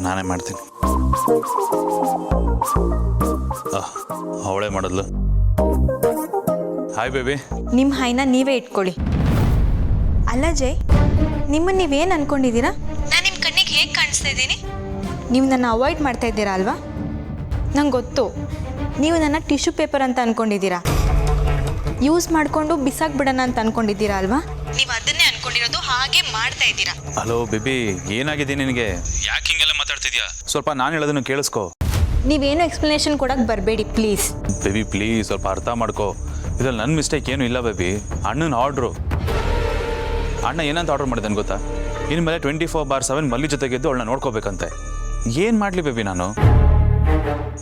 ನಾನೇ ಮಾಡ್ತೀನಿ. ಅವಳೇ ಮಾಡೋದ್ಲು. Hi baby. ನಿಮ್ಮ ಹೈನ ನೀವೇ ಇಟ್ಕೊಳ್ಳಿ. ಅಲ್ಲ ಜಯ್, ನಿಮ್ಮನ್ನು ನೀವೇನು ಅನ್ಕೊಂಡಿದ್ದೀರಾ? ನಾನು ನಿಮ್ಮ ಕಣ್ಣಿಗೆ ಹೇಗೆ ಕಾಣಿಸ್ತಾ ಇದ್ದೀನಿ? ನೀವು ನನ್ನ ಅವಾಯ್ಡ್ ಮಾಡ್ತಾ ಇದ್ದೀರಾ ಅಲ್ವಾ? ನಂಗೆ ಗೊತ್ತು, ನೀವು ನನ್ನ ಟಿಶ್ಯೂ ಪೇಪರ್ ಅಂತ ಅಂದ್ಕೊಂಡಿದ್ದೀರಾ. ಯೂಸ್ ಮಾಡಿಕೊಂಡು ಬಿಸಾಕ್ಬಿಡೋಣ ಅಂತ ಅಂದ್ಕೊಂಡಿದ್ದೀರಾ ಅಲ್ವಾ? ನೀವು ಅದನ್ನೇ ಅಂದ್ಕೊಂಡಿರೋದು, ಹಾಗೆ ಮಾಡ್ತಾ ಇದ್ದೀರಾ. ಹಲೋ ಬೇಬಿ, ಏನಾಗಿದೆ ನಿನಗೆ? ಯಾಕೆ ಹಿಂಗೆಲ್ಲ ಮಾತಾಡ್ತಿದ್ಯಾ? ಸ್ವಲ್ಪ ನಾನು ಹೇಳೋದನ್ನು ಕೇಳಿಸ್ಕೊ. ನೀವೇನು ಎಕ್ಸ್ಪ್ಲನೇಷನ್ ಕೊಡೋಕ್ಕೆ ಬರಬೇಡಿ ಪ್ಲೀಸ್. ಬೇಬಿ ಪ್ಲೀಸ್ ಸ್ವಲ್ಪ ಅರ್ಥ ಮಾಡ್ಕೊ. ಇದ್ರಲ್ಲಿ ನನ್ನ ಮಿಸ್ಟೇಕ್ ಏನೂ ಇಲ್ಲ ಬೇಬಿ. ಅಣ್ಣನ ಆರ್ಡ್ರು. ಅಣ್ಣ ಏನಂತ ಆರ್ಡ್ರ್ ಮಾಡಿದ್ದಾನೆ ಗೊತ್ತಾ? ಇನ್ಮೇಲೆ 24/7 ಮಲ್ಲಿ ಜೊತೆಗಿದ್ದು ಅವಳನ್ನ ನೋಡ್ಕೋಬೇಕಂತೆ. ಏನು ಮಾಡಲಿ ಬೇಬಿ ನಾನು?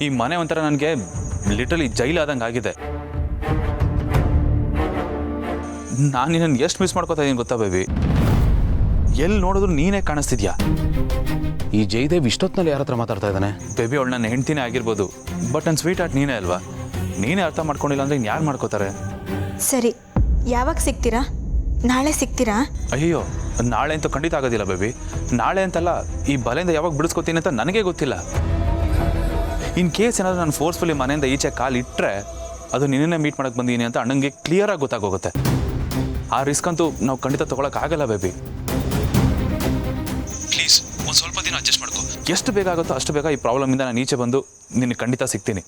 ಈ ಮನೆ ಒಂಥರ ನನಗೆ ಲಿಟರಲಿ ಜೈಲಾದಂಗೆ ಆಗಿದೆ. ನಾನು ನಿನ್ನನ್ನು ಎಷ್ಟು ಮಿಸ್ ಮಾಡ್ಕೋತಾ ಇದ್ದೀನಿ ಗೊತ್ತಾ ಬೇಬಿ? ಎಲ್ಲಿ ನೋಡಿದ್ರು ನೀನೇ ಕಾಣಿಸ್ತಿದ್ಯಾ. ಈ ಜಯದೇವ್ ಇಷ್ಟೊತ್ತಿನಲ್ಲಿ ಯಾರ ಹತ್ರ ಮಾತಾಡ್ತಾ ಇದ್ದಾನೆ? ಬೇಬಿ ಅವಳು ನನ್ನ ಹೆಂಡ್ತಿನೇ ಆಗಿರ್ಬೋದು, ಬಟ್ ನನ್ನ ಸ್ವೀಟ್ ಆರ್ಟ್ ನೀನೇ ಅಲ್ವಾ? ನೀನೇ ಅರ್ಥ ಮಾಡ್ಕೊಂಡಿಲ್ಲ ಅಂದರೆ ಇನ್ನು ಯಾರು ಮಾಡ್ಕೋತಾರೆ? ಸರಿ, ಯಾವಾಗ ಸಿಗ್ತೀರಾ? ನಾಳೆ ಸಿಗ್ತೀರಾ? ಅಯ್ಯೋ, ನಾಳೆ ಅಂತೂ ಖಂಡಿತ ಆಗೋದಿಲ್ಲ ಬೇಬಿ. ನಾಳೆ ಅಂತಲ್ಲ, ಈ ಬಲೆಯಿಂದ ಯಾವಾಗ ಬಿಡಿಸ್ಕೋತೀನಿ ಅಂತ ನನಗೆ ಗೊತ್ತಿಲ್ಲ. ಇನ್ ಕೇಸ್ ಏನಾದರೂ ನಾನು ಫೋರ್ಸ್ಫುಲಿ ಮನೆಯಿಂದ ಈಚೆ ಕಾಲು ಇಟ್ಟರೆ ಅದು ನಿನ್ನೇ ಮೀಟ್ ಮಾಡೋಕ್ಕೆ ಬಂದೀನಿ ಅಂತ ಅಣ್ಣಂಗೆ ಕ್ಲಿಯರಾಗಿ ಗೊತ್ತಾಗೋಗುತ್ತೆ. ಆ ರಿಸ್ಕ್ ಅಂತೂ ನಾವು ಖಂಡಿತ ತೊಗೊಳಕ್ಕಾಗಲ್ಲ ಬೇಬಿ. ಪ್ಲೀಸ್ ಒಂದು ಸ್ವಲ್ಪ ದಿನ ಅಡ್ಜಸ್ಟ್ ಮಾಡ್ಕೊ. ಎಷ್ಟು ಬೇಗ ಆಗುತ್ತೋ ಅಷ್ಟು ಬೇಗ ಈ ಪ್ರಾಬ್ಲಮಿಂದ ನಾನು ಈಚೆ ಬಂದು ನಿನಗೆ ಖಂಡಿತ ಸಿಗ್ತೀನಿ.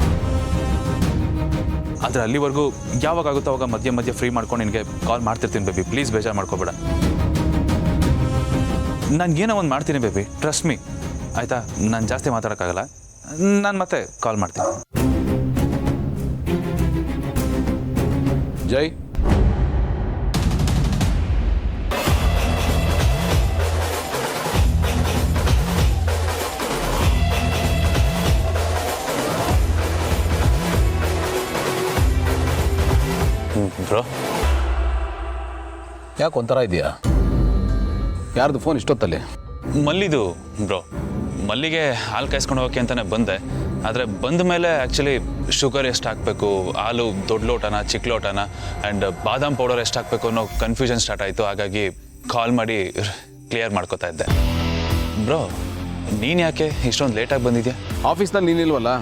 ಆದರೆ ಅಲ್ಲಿವರೆಗೂ ಯಾವಾಗ ಆಗುತ್ತೋ ಅವಾಗ ಮಧ್ಯೆ ಮಧ್ಯೆ ಫ್ರೀ ಮಾಡ್ಕೊಂಡು ನಿನಗೆ ಕಾಲ್ ಮಾಡ್ತಿರ್ತೀನಿ ಬೇಬಿ. ಪ್ಲೀಸ್ ಬೇಜಾರು ಮಾಡ್ಕೋಬೇಡ. ನನಗೇನೋ ಒಂದು ಮಾಡ್ತೀನಿ ಬೇಬಿ, ಟ್ರಸ್ಟ್ ಮೀ. ಆಯಿತಾ? ನಾನು ಜಾಸ್ತಿ ಮಾತಾಡೋಕ್ಕಾಗಲ್ಲ, ನಾನು ಮತ್ತೆ ಕಾಲ್ ಮಾಡ್ತೀನಿ. ಜೈ, ಬ್ರೋ, ಯಾಕೆ ಒಂಥರ ಇದೆಯಾ? ಯಾರ್ದು ಫೋನ್ ಇಷ್ಟೊತ್ತಲ್ಲಿ? ಮಲ್ಲಿದು ಬ್ರೋ. ಮಲ್ಲಿಗೆ ಹಾಲು ಕಾಯಿಸ್ಕೊಂಡು ಹೋಗೋಕ್ಕೆ ಅಂತಲೇ ಬಂದೆ. ಆದರೆ ಬಂದ ಮೇಲೆ ಆ್ಯಕ್ಚುಲಿ ಶುಗರ್ ಎಷ್ಟು ಹಾಕಬೇಕು, ಹಾಲು ದೊಡ್ಡ ಲೋಟನ ಚಿಕ್ಕ ಲೋಟನ ಆ್ಯಂಡ್ ಬಾದಾಮ್ ಪೌಡರ್ ಎಷ್ಟು ಹಾಕಬೇಕು ಅನ್ನೋ ಕನ್ಫ್ಯೂಷನ್ ಸ್ಟಾರ್ಟ್ ಆಯಿತು. ಹಾಗಾಗಿ ಕಾಲ್ ಮಾಡಿ ಕ್ಲಿಯರ್ ಮಾಡ್ಕೋತಾ ಇದ್ದೆ. ಬ್ರೋ, ನೀನು ಯಾಕೆ ಇಷ್ಟೊಂದು ಲೇಟಾಗಿ ಬಂದಿದ್ಯಾ? ಆಫೀಸ್ನಲ್ಲಿ ನೀನಿಲ್ವಲ್ಲ,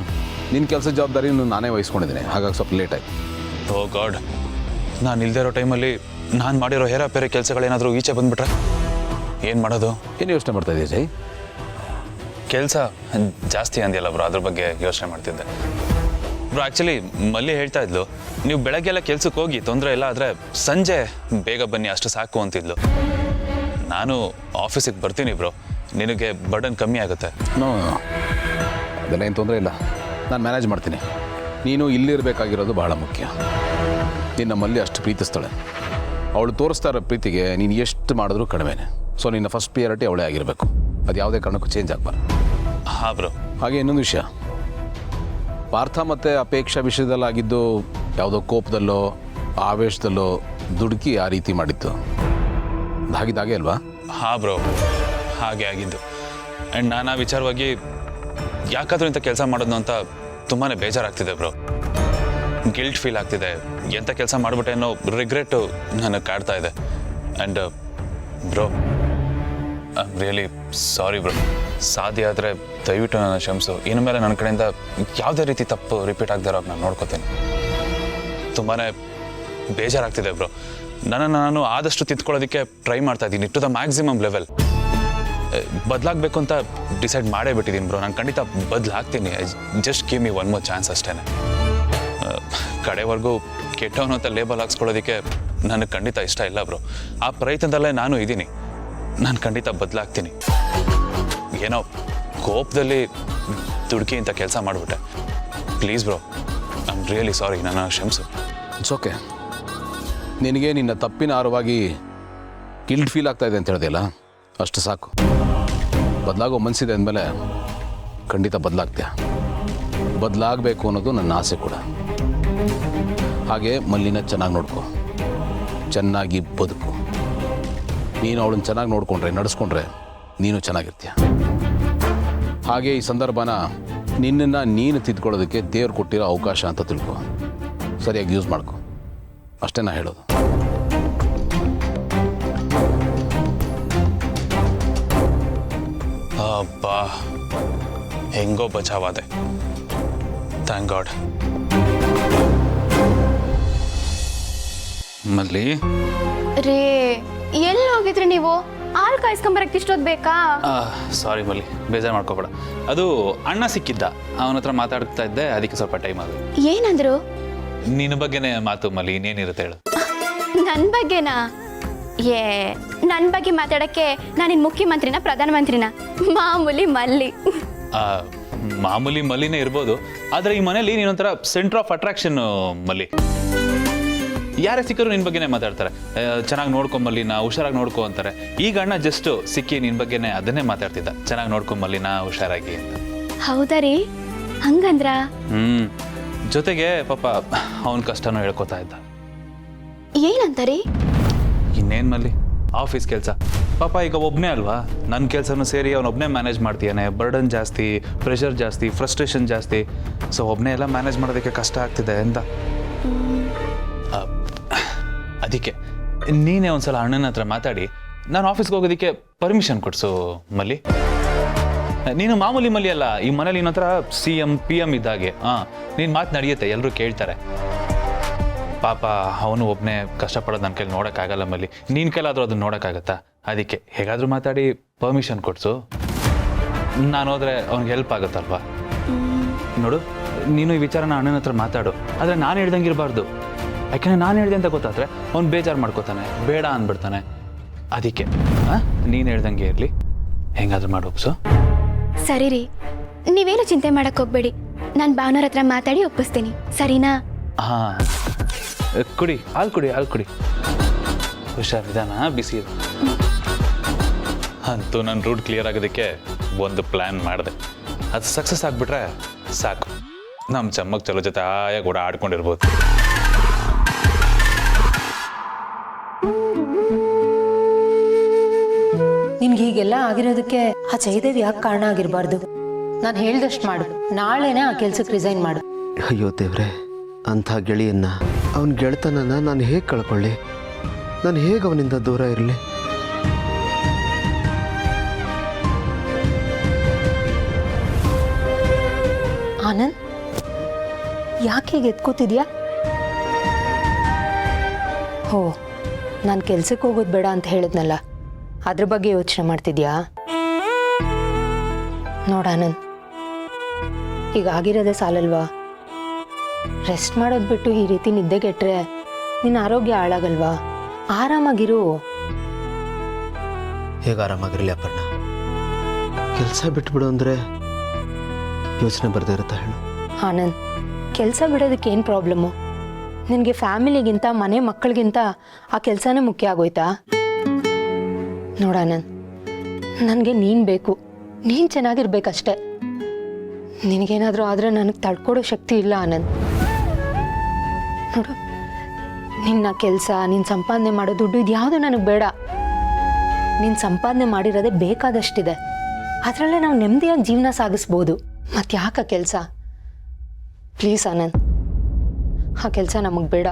ನಿನ್ನ ಕೆಲಸ ಜವಾಬ್ದಾರಿ ನಾನೇ ವಹಿಸ್ಕೊಂಡಿದ್ದೀನಿ, ಹಾಗಾಗಿ ಸ್ವಲ್ಪ ಲೇಟ್ ಆಯ್ತು. ಓ ಗಾಡ್, ನಾನು ಇಲ್ಲದೆ ಇರೋ ಟೈಮಲ್ಲಿ ನಾನು ಮಾಡಿರೋ ಹೇರಾಪೇರೆ ಕೆಲಸಗಳೇನಾದರೂ ಈಚೆ ಬಂದುಬಿಟ್ರೆ ಏನು ಮಾಡೋದು? ಏನು ಯೋಚನೆ ಮಾಡ್ತಾ ಇದೆಯಾ ಜೈ? ಕೆಲಸ ಜಾಸ್ತಿ ಅಂದಿಲ್ಲ ಬ್ರೋ, ಅದ್ರ ಬಗ್ಗೆ ಯೋಚನೆ ಮಾಡ್ತಿದ್ದೆ ಬ್ರೋ. ಆ್ಯಕ್ಚುಲಿ ಮಲ್ಲಿ ಹೇಳ್ತಾ ಇದ್ಲು, ನೀವು ಬೆಳಗ್ಗೆಲ್ಲ ಕೆಲ್ಸಕ್ಕೆ ಹೋಗಿ ತೊಂದರೆ ಇಲ್ಲ, ಆದರೆ ಸಂಜೆ ಬೇಗ ಬನ್ನಿ ಅಷ್ಟು ಸಾಕು ಅಂತಿದ್ಲು. ನಾನು ಆಫೀಸಿಗೆ ಬರ್ತೀನಿ ಬ್ರೋ, ನಿನಗೆ ಬರ್ಡನ್ ಕಮ್ಮಿ ಆಗುತ್ತೆ. ನೋ, ಅದೆಲ್ಲ ಏನು ತೊಂದರೆ ಇಲ್ಲ, ನಾನು ಮ್ಯಾನೇಜ್ ಮಾಡ್ತೀನಿ. ನೀನು ಇಲ್ಲಿರಬೇಕಾಗಿರೋದು ಬಹಳ ಮುಖ್ಯ. ನಿನ್ನ ಮಲ್ಲಿ ಅಷ್ಟು ಪ್ರೀತಿಸ್ತಾಳೆ. ಅವಳು ತೋರಿಸ್ತಾ ಇರೋ ಪ್ರೀತಿಗೆ ನೀನು ಎಷ್ಟು ಮಾಡಿದ್ರೂ ಕಡಿಮೆನೆ. ಸೊ ನಿನ್ನ ಫಸ್ಟ್ ಪ್ರಿಯಾರಿಟಿ ಅವಳೇ ಆಗಿರಬೇಕು. ಅದು ಯಾವುದೇ ಕಾರಣಕ್ಕೂ ಚೇಂಜ್ ಆಗಬಾರ್ದು. ಹಾಂ ಬ್ರೋ. ಹಾಗೆ ಇನ್ನೊಂದು ವಿಷಯ, ಪಾರ್ಥ ಮತ್ತು ಅಪೇಕ್ಷಾ ವಿಷಯದಲ್ಲಾಗಿದ್ದು ಯಾವುದೋ ಕೋಪದಲ್ಲೋ ಆವೇಶದಲ್ಲೋ ದುಡುಕಿ ಆ ರೀತಿ ಮಾಡಿದ್ದು ಹಾಗಿದ್ದಾಗೆ ಅಲ್ವಾ? ಹಾಂ ಬ್ರೋ, ಹಾಗೆ ಆಗಿದ್ದು. ಆ್ಯಂಡ್ ನಾನು ಆ ವಿಚಾರವಾಗಿ ಯಾಕಾದರೂ ಇಂಥ ಕೆಲಸ ಮಾಡೋದು ಅಂತ ತುಂಬಾ ಬೇಜಾರಾಗ್ತಿದೆ ಬ್ರೋ. ಗಿಲ್ಟ್ ಫೀಲ್ ಆಗ್ತಿದೆ. ಎಂಥ ಕೆಲಸ ಮಾಡಿಬಿಟ್ಟೆ ಅನ್ನೋ ರಿಗ್ರೆಟ್ಟು ನನಗೆ ಕಾಡ್ತಾ ಇದೆ. And bro, I am really sorry bro. ಸಾಧ್ಯ ಆದರೆ ದಯವಿಟ್ಟು ನನ್ನ ಕ್ಷಮಿಸು. ಇನ್ನು ಮೇಲೆ ನನ್ನ ಕಡೆಯಿಂದ ಯಾವುದೇ ರೀತಿ ತಪ್ಪು ರಿಪೀಟ್ ಆಗದಿರೋ ನಾನು ನೋಡ್ಕೋತೀನಿ. ತುಂಬಾ ಬೇಜಾರಾಗ್ತಿದೆ ಬ್ರೋ. ನನ್ನನ್ನು ನಾನು ಆದಷ್ಟು ತಿದ್ಕೊಳ್ಳೋದಕ್ಕೆ ಟ್ರೈ ಮಾಡ್ತಾ ಇದ್ದೀನಿ ಟು ದ ಮ್ಯಾಕ್ಸಿಮಮ್ ಲೆವೆಲ್. ಬದಲಾಗಬೇಕು ಅಂತ ಡಿಸೈಡ್ ಮಾಡೇ ಬಿಟ್ಟಿದ್ದೀನಿ ಬ್ರೋ. ನಾನು ಖಂಡಿತ ಬದಲಾಗ್ತೀನಿ. Just give me one more chance ಅಷ್ಟೇ. ಕಡೆವರೆಗೂ ಕೆಟ್ಟವನು ಅಂತ ಲೇಬಲ್ ಹಾಕ್ಸ್ಕೊಳ್ಳೋದಕ್ಕೆ ನನಗೆ ಖಂಡಿತ ಇಷ್ಟ ಇಲ್ಲ ಬ್ರೋ. ಆ ಪ್ರಯತ್ನದಲ್ಲೇ ನಾನು ಇದ್ದೀನಿ. ನಾನು ಖಂಡಿತ ಬದಲಾಗ್ತೀನಿ. ಏನೋ ಕೋಪದಲ್ಲಿ ದುಡುಕಿ ಅಂತ ಕೆಲಸ ಮಾಡಿಬಿಟ್ಟೆ. Please bro, I am really sorry. ನನ್ನ ಕ್ಷಮಿಸು. It's okay. ನಿನಗೆ ನಿನ್ನ ತಪ್ಪಿನ ಆರವಾಗಿ ಗಿಲ್ಟ್ ಫೀಲ್ ಆಗ್ತಾ ಇದೆ ಅಂತ ಹೇಳಿದೆಯಲ್ಲ, ಅಷ್ಟು ಸಾಕು. ಬದಲಾಗೋ ಮನಸ್ಸಿದೆ ಅಂದಮೇಲೆ ಖಂಡಿತ ಬದಲಾಗ್ತೀಯ. ಬದಲಾಗಬೇಕು ಅನ್ನೋದು ನನ್ನ ಆಸೆ ಕೂಡ. ಹಾಗೆ ಮಲ್ಲಿನ ಚೆನ್ನಾಗಿ ನೋಡ್ಕೊ, ಚೆನ್ನಾಗಿ ಬದುಕು. ನೀನು ಅವಳನ್ನು ಚೆನ್ನಾಗಿ ನೋಡಿಕೊಂಡ್ರೆ ನಡೆಸ್ಕೊಂಡ್ರೆ ನೀನು ಚೆನ್ನಾಗಿರ್ತೀಯ. ಹಾಗೆ ಈ ಸಂದರ್ಭನ ನಿನ್ನನ್ನು ನೀನು ತಿದ್ಕೊಳ್ಳೋದಕ್ಕೆ ದೇವ್ರು ಕೊಟ್ಟಿರೋ ಅವಕಾಶ ಅಂತ ತಿಳ್ಕೊ. ಸರಿಯಾಗಿ ಯೂಸ್ ಮಾಡ್ಕೊ, ಅಷ್ಟೇ ನಾ ಹೇಳೋದು. ಅಬ್ಬಾ ಹೆಂಗೋ ಬಚಾವಾದೆ. Thank god. ಮಲ್ಲಿ, ರೇ ಎಲ್ಲಿ ಹೋಗಿದ್ರಿ ನೀವು? ಹಾಲು ಕಾಯಿಸ್ಕೊಂಬರಕ್ಕೆ ಇಷ್ಟೊತ್ತು ಬೇಕಾ? ಸಾರಿ ಮಲ್ಲಿ, ಬೇಜಾರು ಮಾಡ್ಕೋಬೇಡ. ಅದು ಅಣ್ಣ ಸಿಕ್ಕಿದ್ದ, ಅವನ ಹತ್ರ ಮಾತಾಡ್ತಾ ಇದ್ದೆ, ಅದಕ್ಕೆ ಸ್ವಲ್ಪ ಟೈಮ್ ಆಗುತ್ತೆ. ಏನಂದ್ರು? ನಿನ್ನ ಬಗ್ಗೆನೇ ಮಾತು ಮಲ್ಲಿ, ಇನ್ನೇನಿರುತ್ತೆ ಹೇಳು. ನನ್ನ ಬಗ್ಗೆನಾ? ನನ್ನ ಬಗ್ಗೆ ಮಾತಾಡಕ್ಕೆ ನಾನಿನ್ ಮುಖ್ಯಮಂತ್ರಿನ ಪ್ರಧಾನಮಂತ್ರಿನ? ಮಾಮೂಲಿ ಮಲ್ಲಿ. ಮಾಮೂಲಿ ಮಲ್ಲಿನೇ ಇರ್ಬೋದು, ಆದರೆ ಈ ಮನೇಲಿ ನೀನೊಂಥರ ಸೆಂಟರ್ ಆಫ್ ಅಟ್ರಾಕ್ಷನ್ ಮಲ್ಲಿ. ಯಾರೇ ಸಿಕ್ಕರು ನಿನ್ನ ಬಗ್ಗೆನೇ ಮಾತಾಡ್ತಾರೆ. ಚೆನ್ನಾಗಿ ನೋಡ್ಕೊಂಬಲ್ಲಿನ, ಹುಷಾರಾಗಿ ನೋಡ್ಕೊ ಅಂತಾರೆ. ಈಗ ಅಣ್ಣ ಜಸ್ಟ್ ಸಿಕ್ಕಿ ನಿನ್ನ ಬಗ್ಗೆನೇ ಅದನ್ನೇ ಮಾತಾಡ್ತಿದ್ದ, ಚೆನ್ನಾಗಿ ನೋಡ್ಕೊಂಬಲ್ಲಿನ, ಹುಷಾರಾಗಿ ಅಂತ. ಹೌದಾ ರೀ? ಹಂಗಂದ್ರ? ಜೊತೆಗೆ ಪಾಪ ಅವನ ಕಷ್ಟನೂ ಹೇಳ್ಕೊತಾ ಇದ್ದ. ಏನಂತಾರಿ? ಇನ್ನೇನು ಮಲ್ಲಿ, ಆಫೀಸ್ ಕೆಲಸ ಪಾಪ. ಈಗ ಒಬ್ಬನೇ ಅಲ್ವಾ, ನನ್ನ ಕೆಲಸನೂ ಸೇರಿ ಅವನೊಬ್ಬನೇ ಮ್ಯಾನೇಜ್ ಮಾಡ್ತೀಯಾನೆ. ಬರ್ಡನ್ ಜಾಸ್ತಿ, ಪ್ರೆಷರ್ ಜಾಸ್ತಿ, ಫ್ರಸ್ಟ್ರೇಷನ್ ಜಾಸ್ತಿ. ಸೊ ಒಬ್ಬನೇ ಎಲ್ಲ ಮ್ಯಾನೇಜ್ ಮಾಡೋದಕ್ಕೆ ಕಷ್ಟ ಆಗ್ತಿದೆ ಅಂತ. ಅದಕ್ಕೆ ನೀನೇ ಒಂದ್ಸಲ ಅಣ್ಣನ ಹತ್ರ ಮಾತಾಡಿ ನಾನು ಆಫೀಸ್ಗೆ ಹೋಗೋದಕ್ಕೆ ಪರ್ಮಿಷನ್ ಕೊಡ್ಸು ಮಲ್ಲಿ. ನೀನು ಮಾಮೂಲಿ ಮಲ್ಲಿ ಅಲ್ಲ, ಈ ಮನೇಲಿ ಇನ್ನೊಂಥರ CM PM ಇದ್ದಾಗೆ. ನೀನು ಮಾತು ನಡೆಯುತ್ತೆ, ಎಲ್ಲರೂ ಕೇಳ್ತಾರೆ. ಪಾಪ ಅವನು ಒಬ್ಬನೇ ಕಷ್ಟಪಡೋದು ನನ್ನ ಕೈಲಿ ನೋಡೋಕ್ಕಾಗಲ್ಲ ಮಲ್ಲಿ. ನಿನ್ನ ಕೈಲಾದರೂ ಅದನ್ನ ನೋಡೋಕ್ಕಾಗತ್ತಾ? ಅದಕ್ಕೆ ಹೇಗಾದರೂ ಮಾತಾಡಿ ಪರ್ಮಿಷನ್ ಕೊಡ್ಸು. ನಾನು ಹೋದ್ರೆ ಅವ್ನಿಗೆ ಹೆಲ್ಪ್ ಆಗುತ್ತಲ್ವಾ? ನೋಡು, ನೀನು ಈ ವಿಚಾರನ ಅಣ್ಣನ ಹತ್ರ ಮಾತಾಡು, ಆದರೆ ನಾನು ಹೇಳ್ದಂಗೆ ಇರಬಾರ್ದು. ಯಾಕೆಂದರೆ ನಾನು ಹೇಳಿದೆ ಅಂತ ಗೊತ್ತಾದರೆ ಅವ್ನು ಬೇಜಾರು ಮಾಡ್ಕೋತಾನೆ, ಬೇಡ ಅಂದ್ಬಿಡ್ತಾನೆ. ಅದಕ್ಕೆ ನೀನು ಹೇಳ್ದಂಗೆ ಇರಲಿ, ಹೆಂಗಾದ್ರೂ ಮಾಡಿ ಒಪ್ಸು. ಸರಿ ರೀ, ನೀವೇನು ಚಿಂತೆ ಮಾಡಕ್ಕೆ ಹೋಗ್ಬೇಡಿ. ನಾನು ಭಾವನವ್ರ ಹತ್ರ ಮಾತಾಡಿ ಒಪ್ಪಿಸ್ತೀನಿ, ಸರಿನಾ? ಹಾಂ, ಕುಡಿ, ಹಾಲು ಕುಡಿ, ಹಾಲು ಕುಡಿ. ಹುಷಾರಿದಾನ, ಬಿಸಿ ಇದೆ. ಅಂತೂ ನನ್ನ ರೂಟ್ ಕ್ಲಿಯರ್ ಆಗೋದಕ್ಕೆ ಒಂದು ಪ್ಲ್ಯಾನ್ ಮಾಡಿದೆ. ಅದು ಸಕ್ಸಸ್ ಆಗಿಬಿಟ್ರೆ ಸಾಕು, ನಮ್ಮ ಚಮ್ಮಕ್ ಚಲೋ ಜೊತೆ ಆಯಾಗ ಕೂಡ ಆಡ್ಕೊಂಡಿರ್ಬೋದು. ನಿನ್ಗೆ ಹೀಗೆಲ್ಲ ಆಗಿರೋದಕ್ಕೆ ಆ ಜಯದೇವ್ ಯಾಕೆ ಕಾರಣ ಆಗಿರಬಾರ್ದು? ನಾನು ಹೇಳ್ದಷ್ಟು ಮಾಡು, ನಾಳೆನೇ ಆ ಕೆಲ್ಸಕ್ಕೆ ರಿಸೈನ್ ಮಾಡು. ಅಯ್ಯೋ ದೇವ್ರೆ, ಅಂಥ ಗೆಳೆಯನ್ನ, ಅವನ ಗೆಳೆತನನ ನಾನು ಹೇಗೆ ಕಳ್ಕೊಳ್ಳಿ? ನಾನು ಹೇಗೆ ಅವನಿಂದ ದೂರ ಇರಲಿ? ಆನಂದ್, ಯಾಕೆ ಹೀಗೆ ಎತ್ಕೋತಿದ್ಯಾ? ಹೋ, ನಾನು ಕೆಲ್ಸಕ್ಕೆ ಹೋಗೋದು ಬೇಡ ಅಂತ ಹೇಳಿದ್ನಲ್ಲ, ಅದ್ರ ಬಗ್ಗೆ ಯೋಚನೆ ಮಾಡ್ತಿದ್ಯಾ? ನೋಡಾನಂದ್, ಈಗ ಆಗಿರೋದೇ ಸಾಲಲ್ವಾ? ರೆಸ್ಟ್ ಮಾಡೋದು ಬಿಟ್ಟು ಈ ರೀತಿ ನಿದ್ದೆಗೆಟ್ರೆ ನಿನ್ನ ಆರೋಗ್ಯ ಹಾಳಾಗಲ್ವಾ? ಆರಾಮಾಗಿರು. ಹೇಗೆ ಆರಾಮಾಗಿರಲಿ ಅಪರ್ಣ? ಕೆಲಸ ಬಿಟ್ಬಿಡು ಅಂದರೆ ಯೋಚನೆ ಬರ್ದೇ ಇರುತ್ತಾ ಹೇಳು? ಆನಂದ್, ಕೆಲಸ ಬಿಡೋದಕ್ಕೆ ಏನು ಪ್ರಾಬ್ಲಮ್ಮು? ನಿನಗೆ ಫ್ಯಾಮಿಲಿಗಿಂತ ಮನೆ ಮಕ್ಕಳಿಗಿಂತ ಆ ಕೆಲಸನೇ ಮುಖ್ಯ ಆಗೋಯ್ತಾ? ನೋಡಾನಂದ್, ನನಗೆ ನೀನು ಬೇಕು, ನೀನು ಚೆನ್ನಾಗಿರ್ಬೇಕಷ್ಟೆ. ನಿನಗೇನಾದರೂ ಆದರೆ ನನಗೆ ತಡ್ಕೊಡೋ ಶಕ್ತಿ ಇಲ್ಲ ಆನಂದ್. ನೋಡು, ನಿನ್ನ ಕೆಲಸ, ನೀನು ಸಂಪಾದನೆ ಮಾಡೋ ದುಡ್ಡು ಇದ್ಯಾವುದು ನನಗೆ ಬೇಡ. ನೀನು ಸಂಪಾದನೆ ಮಾಡಿರೋದೇ ಬೇಕಾದಷ್ಟಿದೆ, ಅದರಲ್ಲೇ ನಾವು ನೆಮ್ಮದಿಯಾಗಿ ಜೀವನ ಸಾಗಿಸ್ಬೋದು. ಮತ್ತು ಯಾಕೆ ಕೆಲಸ? ಪ್ಲೀಸ್ ಆನಂದ್, ಆ ಕೆಲಸ ನಮಗೆ ಬೇಡ.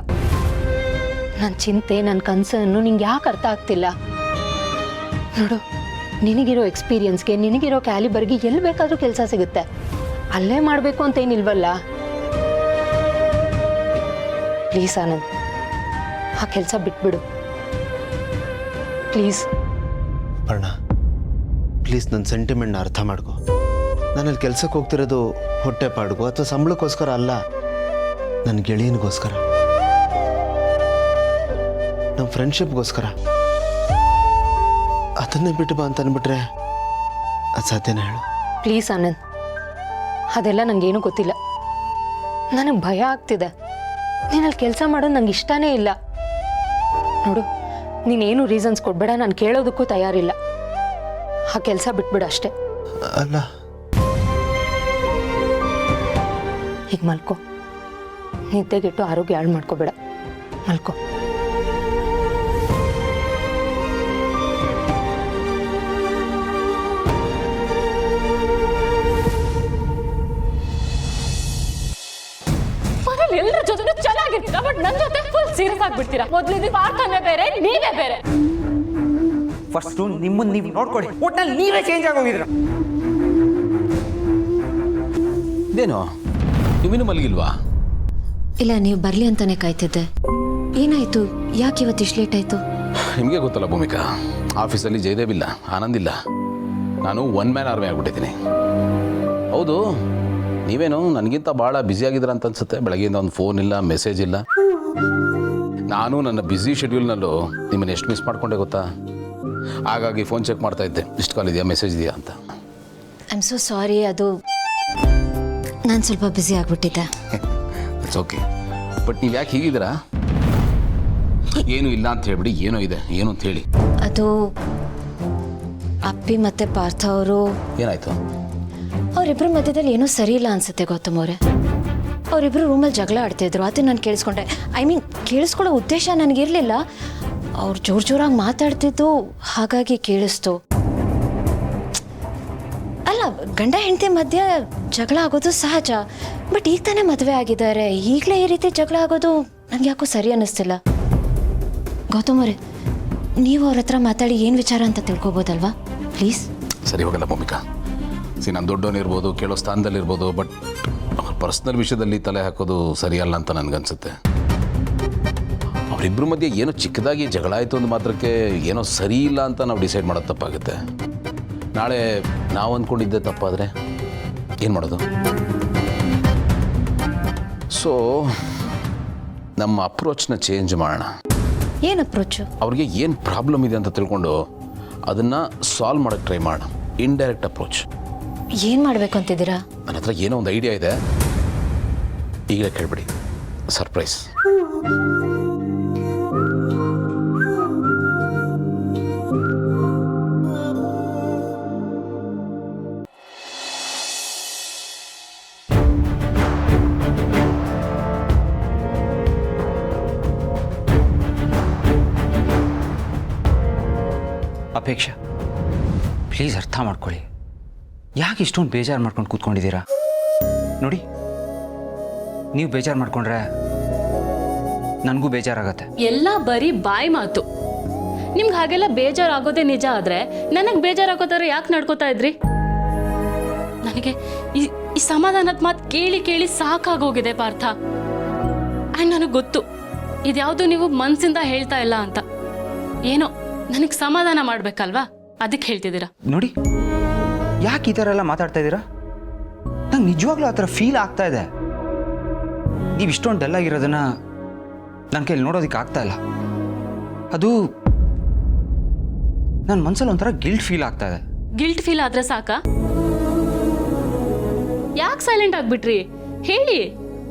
ನನ್ನ ಚಿಂತೆ, ನನ್ನ ಕನಸನ್ನು ನಿಂಗೆ ಯಾಕೆ ಅರ್ಥ ಆಗ್ತಿಲ್ಲ? ನೋಡು, ನಿನಗಿರೋ ಎಕ್ಸ್ಪೀರಿಯನ್ಸ್ಗೆ, ನಿನಗಿರೋ ಕ್ಯಾಲಿಬರ್ಗೆ ಎಲ್ಲಿ ಬೇಕಾದರೂ ಕೆಲಸ ಸಿಗುತ್ತೆ. ಅಲ್ಲೇ ಮಾಡಬೇಕು ಅಂತ ಏನಿಲ್ವಲ್ಲ. ಪ್ಲೀಸ್ ಆನಂದ್, ಆ ಕೆಲಸ ಬಿಟ್ಬಿಡು ಪ್ಲೀಸ್. ಅಪರ್ಣ, ಪ್ಲೀಸ್ ನನ್ನ ಸೆಂಟಿಮೆಂಟ್ನ ಅರ್ಥ ಮಾಡ್ಕೊ. ನಾನಲ್ಲಿ ಕೆಲಸಕ್ಕೆ ಹೋಗ್ತಿರೋದು ಹೊಟ್ಟೆ ಪಾಡ್ಗೋ ಅಥವಾ ಸಂಬಳಕ್ಕೋಸ್ಕರ ಅಲ್ಲ, ನನ್ನ ಗೆಳೆಯನಿಗೋಸ್ಕರ, ನಮ್ಮ ಫ್ರೆಂಡ್ಶಿಪ್ಗೋಸ್ಕರ. ಅದನ್ನೇ ಬಿಟ್ಟು ಬಾ ಅಂತ ಅಂದ್ಬಿಟ್ರೆ ಅದು ಸಾಧ್ಯನೇ ಹೇಳು? ಪ್ಲೀಸ್ ಆನಂದ್, ಅದೆಲ್ಲ ನನಗೇನು ಗೊತ್ತಿಲ್ಲ. ನನಗೆ ಭಯ ಆಗ್ತಿದೆ. ನೀನಲ್ಲಿ ಕೆಲಸ ಮಾಡೋದು ನಂಗೆ ಇಷ್ಟನೇ ಇಲ್ಲ. ನೋಡು, ನೀನೇನು ರೀಸನ್ಸ್ ಕೊಡಬೇಡ, ನಾನು ಕೇಳೋದಕ್ಕೂ ತಯಾರಿಲ್ಲ. ಆ ಕೆಲಸ ಬಿಟ್ಬಿಡು ಅಷ್ಟೇ. ಅಲ್ಲ, ಈಗ ಮಲ್ಕೋ. ನಿದ್ದೆಗೆಟ್ಟು ಆರೋಗ್ಯ ಹಾಳು ಮಾಡ್ಕೋಬೇಡ, ಮಲ್ಕೋ. ಎಲ್ಲರ ಜೊತೆ ಚೆನ್ನಾಗಿರ್ತೀರಾ, ಬಟ್ ನನ್ನ ಜೊತೆ ಫುಲ್ ಸೀರಿಯಸ್ ಆಗ್ಬಿಡ್ತೀರಾ. ಮೊದಲಿದ್ದು ಪಾರ್ಥನೆ ಬೇರೆ, ನೀವೇ ಬೇರೆ. ಫಸ್ಟು ನಿಮ್ಮನ್ನು ನೀವು ನೋಡ್ಕೊಳ್ಳಿ. ಒಟ್ಟಲ್ಲಿ ನೀವೇ ಚೇಂಜ್ ಆಗೋಗಿದ್ರ. ಇದೇನು ನೀವಿನ್ನೂ ಮಲಗಿಲ್ವಾ? ಇಲ್ಲ, ನೀವು ಬರಲಿ ಅಂತಾನೆ ಕಾಯ್ತಿದ್ದೆ. ಏನಾಯ್ತು? ಯಾಕೆ ಇವತ್ತು ಇಷ್ಟು ಲೇಟ್ ಆಯಿತು? ನಿಮಗೆ ಗೊತ್ತಲ್ಲ ಭೂಮಿಕಾ, ಆಫೀಸಲ್ಲಿ ಜಯದೇವ್ ಇಲ್ಲ, ಆನಂದ್ ಇಲ್ಲ. ನಾನು ಒನ್ ಮ್ಯಾನ್ ಆರ್ಮಿ ಆಗ್ಬಿಟ್ಟಿದ್ದೀನಿ. ಹೌದು, ನೀವೇನು ನನಗಿಂತ ಭಾಳ ಬ್ಯುಸಿಯಾಗಿದ್ದೀರ ಅಂತ ಅನ್ಸುತ್ತೆ. ಬೆಳಗ್ಗೆಯಿಂದ ಒಂದು ಫೋನ್ ಇಲ್ಲ, ಮೆಸೇಜ್ ಇಲ್ಲ. ನಾನು ನನ್ನ ಬ್ಯುಸಿ ಶೆಡ್ಯೂಲ್ನಲ್ಲೂ ನಿಮ್ಮನ್ನು ಎಷ್ಟು ಮಿಸ್ ಮಾಡ್ಕೊಂಡೆ ಗೊತ್ತಾ? ಹಾಗಾಗಿ ಫೋನ್ ಚೆಕ್ ಮಾಡ್ತಾ ಇದ್ದೆ, ಮಿಸ್ಡ್ ಕಾಲ್ ಇದೆಯಾ, ಮೆಸೇಜ್ ಇದೆಯಾ ಅಂತ. ಐ ಆಮ್ ಸೋ ಸಾರಿ, ಅದು ನಾನು ಸ್ವಲ್ಪ ಬ್ಯುಸಿ ಆಗಿಬಿಟ್ಟಿದ್ದೆ. It's okay. ಬಟ್ ನೀವು ಯಾಕೆ ಹೀಗಿದ್ದೀರಾ? ಏನು ಇಲ್ಲ ಅಂತ ಹೇಳ್ಬಿಡಿ, ಏನೋ ಇದೆ, ಏನು ಅಂತ ಹೇಳಿ. ಅದು ಅಪ್ಪಿ ಮತ್ತು ಪಾರ್ಥ ಅವರು, ಏನಾಯಿತು? ಅವರಿಬ್ಬರ ಮಧ್ಯದಲ್ಲಿ ಏನೋ ಸರಿ ಇಲ್ಲ ಅನ್ಸುತ್ತೆ ಗೌತಮ್ ಅವರೇ. ಅವರಿಬ್ಬರು ರೂಮಲ್ಲಿ ಜಗಳ ಆಡ್ತಿದ್ರು, ಅದು ನಾನು ಕೇಳಿಸ್ಕೊಂಡೆ. ಐ ಮೀನ್, ಕೇಳಿಸ್ಕೊಳ್ಳೋ ಉದ್ದೇಶ ನನಗಿರಲಿಲ್ಲ. ಅವ್ರು ಜೋರಾಗಿ ಮಾತಾಡ್ತಿದ್ದು, ಹಾಗಾಗಿ ಕೇಳಿಸ್ತು. ಅಲ್ಲ, ಗಂಡ ಹೆಂಡತಿ ಮಧ್ಯೆ ಜಗಳ ಆಗೋದು ಸಹಜ. ಬಟ್ ಈಗ ತಾನೇ ಮದುವೆ ಆಗಿದ್ದಾರೆ, ಈಗಲೇ ಈ ರೀತಿ ಜಗಳ ಆಗೋದು ನನಗೆ ಯಾಕೋ ಸರಿ ಅನ್ನಿಸ್ತಿಲ್ಲ. ಗೌತಮ್ ಅವರೇ, ನೀವು ಅವ್ರ ಹತ್ರ ಮಾತಾಡಿ ಏನು ವಿಚಾರ ಅಂತ ತಿಳ್ಕೊಬೋದಲ್ವಾ ಪ್ಲೀಸ್? ಸರಿ ಹೋಗಲ್ಲ ಭೂಮಿಕಾ. ನಾನು ದೊಡ್ಡವನಿರ್ಬೋದು, ಕೇಳೋ ಸ್ಥಾನದಲ್ಲಿರ್ಬೋದು, ಬಟ್ ಅವ್ರ ಪರ್ಸ್ನಲ್ ವಿಷಯದಲ್ಲಿ ತಲೆ ಹಾಕೋದು ಸರಿಯಲ್ಲ ಅಂತ ನನಗನ್ಸುತ್ತೆ. ಅವರಿಬ್ಬರ ಮಧ್ಯೆ ಏನೋ ಚಿಕ್ಕದಾಗಿ ಜಗಳ ಆಯಿತು ಅಂದ ಮಾತ್ರಕ್ಕೆ ಏನೋ ಸರಿ ಇಲ್ಲ ಅಂತ ನಾವು ಡಿಸೈಡ್ ಮಾಡೋದು ತಪ್ಪಾಗುತ್ತೆ. ನಾಳೆ ನಾವು ಅಂದ್ಕೊಂಡಿದ್ದೆ ತಪ್ಪಾದರೆ ಏನು ಮಾಡೋದು? ಸೊ ನಮ್ಮ ಅಪ್ರೋಚ್ನ ಚೇಂಜ್ ಮಾಡೋಣ. ಏನು ಅಪ್ರೋಚು? ಅವ್ರಿಗೆ ಏನು ಪ್ರಾಬ್ಲಮ್ ಇದೆ ಅಂತ ತಿಳ್ಕೊಂಡು ಅದನ್ನು ಸಾಲ್ವ್ ಮಾಡೋಕ್ಕೆ ಟ್ರೈ ಮಾಡೋಣ. Indirect approach. ಏನು ಮಾಡಬೇಕು ಅಂತಿದ್ದೀರಾ? ನನ್ನ ಹತ್ರ ಏನೋ ಒಂದು ಐಡಿಯಾ ಇದೆ, ಈಗಲೇ ಕೇಳ್ಬಿಡಿ, ಸರ್ಪ್ರೈಸ್. ಅಪೇಕ್ಷಾ, ಪ್ಲೀಸ್ ಅರ್ಥ ಮಾಡ್ಕೊಳ್ಳಿ. ಯಾಕೆ ಇಷ್ಟೊಂದು ಬೇಜಾರು ಮಾಡ್ಕೊಂಡು ಕೂತ್ಕೊಂಡಿದ್ದೀರಾ? ನೋಡಿ, ನೀವು ಬೇಜಾರು ಮಾಡ್ಕೊಂಡ್ರೆ ನನಗೂ ಬೇಜಾರಾಗತ್ತೆ. ಎಲ್ಲ ಬರೀ ಬಾಯಿ ಮಾತು. ನಿಮ್ಗೆ ಹಾಗೆಲ್ಲ ಬೇಜಾರಾಗೋದೇ ನಿಜ ಆದ್ರೆ ನನಗೆ ಬೇಜಾರಾಗೋ ಥರ ಯಾಕೆ ನಡ್ಕೋತಾ ಇದ್ರಿ? ನನಗೆ ಈ ಸಮಾಧಾನದ ಮಾತು ಕೇಳಿ ಕೇಳಿ ಸಾಕಾಗೋಗಿದೆ ಪಾರ್ಥ. ಆ್ಯಂಡ್ ನನಗೆ ಗೊತ್ತು, ಇದ್ಯಾವುದು ನೀವು ಮನಸ್ಸಿಂದ ಹೇಳ್ತಾ ಇಲ್ಲ ಅಂತ. ಏನೋ ನನಗೆ ಸಮಾಧಾನ ಮಾಡ್ಬೇಕಲ್ವಾ, ಅದಕ್ಕೆ ಹೇಳ್ತಿದ್ದೀರಾ. ನೋಡಿ, ಯಾಕೆ ಈ ಥರ ಎಲ್ಲ ಮಾತಾಡ್ತಾ ಇದ್ದೀರಾ? ನಂಗೆ ನಿಜವಾಗ್ಲೂ ಆ ಥರ ಫೀಲ್ ಆಗ್ತಾ ಇದೆ. ನೀವು ಇಷ್ಟೊಂದು ಡಲ್ ಆಗಿರೋದನ್ನ ನನ್ನ ಕೈಲಿ ನೋಡೋದಕ್ಕೆ ಆಗ್ತಾ ಇಲ್ಲ. ಅದು ನನ್ನ ಮನಸ್ಸಲ್ಲಿ ಒಂಥರ ಗಿಲ್ಟ್ ಫೀಲ್ ಆಗ್ತಾ ಇದೆ. ಗಿಲ್ಟ್ ಫೀಲ್ ಆದ್ರೆ ಸಾಕಾ? ಯಾಕೆ ಸೈಲೆಂಟ್ ಆಗ್ಬಿಟ್ರಿ? ಹೇಳಿ,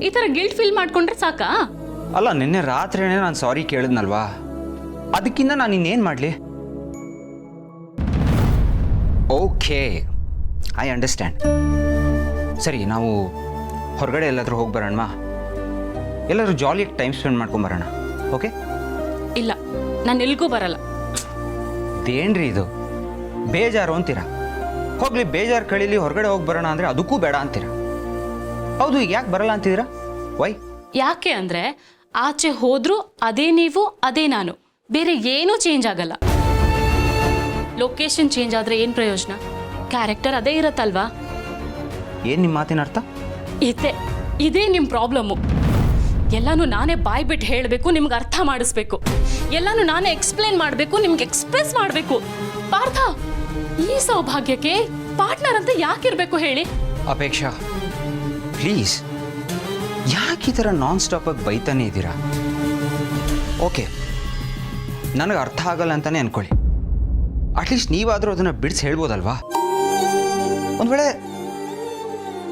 ಈ ಥರ ಗಿಲ್ಟ್ ಫೀಲ್ ಮಾಡ್ಕೊಂಡ್ರೆ ಸಾಕಾ? ಅಲ್ಲ, ನಿನ್ನೆ ರಾತ್ರಿನೇ ನಾನು ಸಾರಿ ಕೇಳಿದ್ನಲ್ವಾ, ಅದಕ್ಕಿಂತ ನಾನು ಇನ್ನೇನು ಮಾಡಲಿ? Okay, I understand. ಸರಿ, ನಾವು ಹೊರಗಡೆ ಎಲ್ಲಾದರೂ ಹೋಗಿ ಬರೋಣ, ಎಲ್ಲರೂ ಜಾಲಿಯಾಗಿ ಟೈಮ್ ಸ್ಪೆಂಡ್ ಮಾಡ್ಕೊಂಬರೋಣ. ಓಕೆ? ಇಲ್ಲ, ನಾನು ಎಲ್ಗೂ ಬರಲ್ಲ. ಇದೇನ್ರಿ ಇದು? ಬೇಜಾರು ಅಂತೀರಾ? ಹೋಗ್ಲಿ, ಬೇಜಾರು ಕಳೀಲಿ, ಹೊರಗಡೆ ಹೋಗಿ ಬರೋಣ ಅಂದರೆ ಅದಕ್ಕೂ ಬೇಡ ಅಂತೀರಾ. ಹೌದು, ಈಗ ಯಾಕೆ ಬರಲ್ಲ ಅಂತಿದ್ದೀರಾ? ವೈ? ಯಾಕೆ ಅಂದ್ರೆ ಆಚೆ ಹೋದ್ರು ಅದೇ ನೀವು, ಅದೇ ನಾನು, ಬೇರೆ ಏನೂ ಚೇಂಜ್ ಆಗಲ್ಲ. ಲೊಕೇಶನ್ ಚೇಂಜ್ ಆದ್ರೆ ಏನು ಪ್ರಯೋಜನ? ಕ್ಯಾರೆಕ್ಟರ್ ಅದೇ ಇರತ್ತಲ್ವಾ? ಏನು ನಿಮ್ಮ ಮಾತಿನ ಅರ್ಥ? ಇದೇ ನಿಮ್ಮ ಪ್ರಾಬ್ಲಮ್ಮು. ಎಲ್ಲಾನು ನಾನೇ ಬಾಯ್ ಬಿಟ್ಟು ಹೇಳಬೇಕು, ನಿಮ್ಗೆ ಅರ್ಥ ಮಾಡಿಸ್ಬೇಕು. ಎಲ್ಲಾನು ನಾನೇ ಎಕ್ಸ್ಪ್ಲೇನ್ ಮಾಡಬೇಕು, ನಿಮ್ಗೆ ಎಕ್ಸ್ಪ್ರೆಸ್ ಮಾಡಬೇಕು. ಪಾರ್ಥ, ಈ ಸೌಭಾಗ್ಯಕ್ಕೆ ಪಾರ್ಟ್ನರ್ ಅಂತ ಯಾಕಿರ್ಬೇಕು ಹೇಳಿ? ಅಪೇಕ್ಷಾ, ಪ್ಲೀಸ್, ಯಾಕೆ ಈ ಥರ ನಾನ್ ಸ್ಟಾಪಾಗಿ ಬೈತಾನೆ ಇದ್ದೀರಾ? ಓಕೆ, ನನಗೆ ಅರ್ಥ ಆಗಲ್ಲ ಅಂತಾನೆ ಅನ್ಕೊಳ್ಳಿ. ಅಟ್ಲೀಸ್ಟ್ ನೀವಾದರೂ ಅದನ್ನು ಬಿಡಿಸಿ ಹೇಳ್ಬೋದಲ್ವಾ? ಒಂದು ವೇಳೆ